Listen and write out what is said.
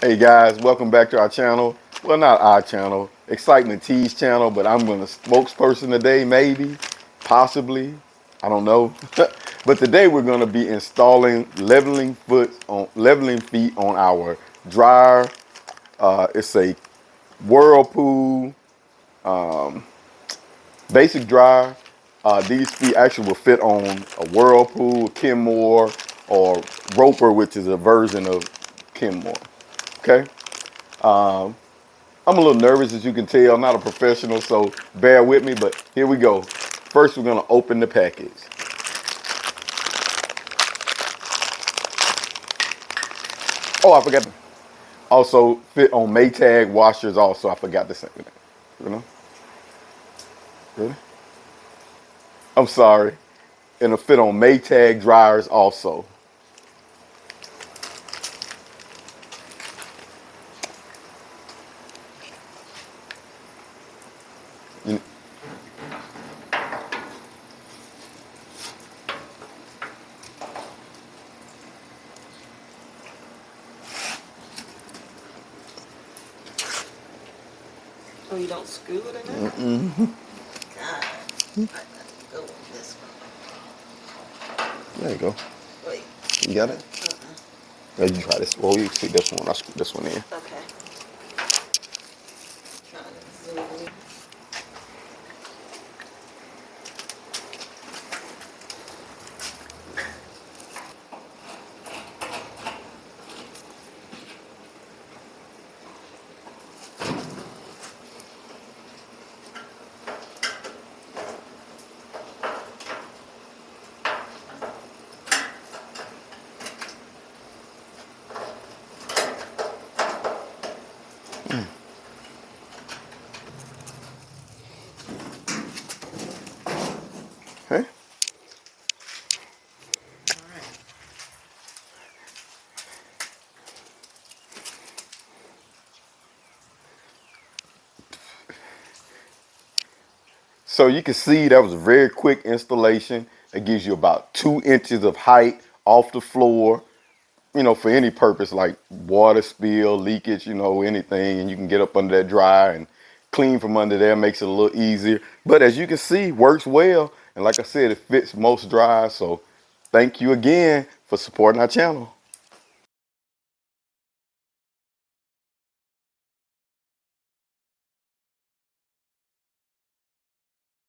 Hey guys, welcome back to our channel. Well, not our channel, Excitement T's channel, but I'm going to spokesperson today, maybe, possibly, I don't know. But today we're going to be installing leveling feet on our dryer. It's a Whirlpool basic dryer. These feet actually will fit on a Whirlpool, Kenmore, or Roper, which is a version of Kenmore. Okay. I'm a little nervous, as you can tell. I'm not a professional, so bear with me, but here we go. First, we're going to open the package. Oh, I forgot. Also, fit on Maytag washers also. I forgot to say that. You know? Really? I'm sorry. And it'll fit on Maytag dryers also. You, Oh, you don't screw it in there? Mm-mm. God, I gotta go on this one. there you go. Wait. You got it? Yeah, you try this. Well, you see this one. I'll screw this one in. Okay. Trying to zoom in. Okay. All right. So you can see that was a very quick installation. It gives you about 2 inches of height off the floor, for any purpose like water spill, leakage, anything. And you can get up under that dryer and clean from under there, makes it a little easier. But as you can see, works well. And like I said, it fits most dryers. So thank you again for supporting our channel.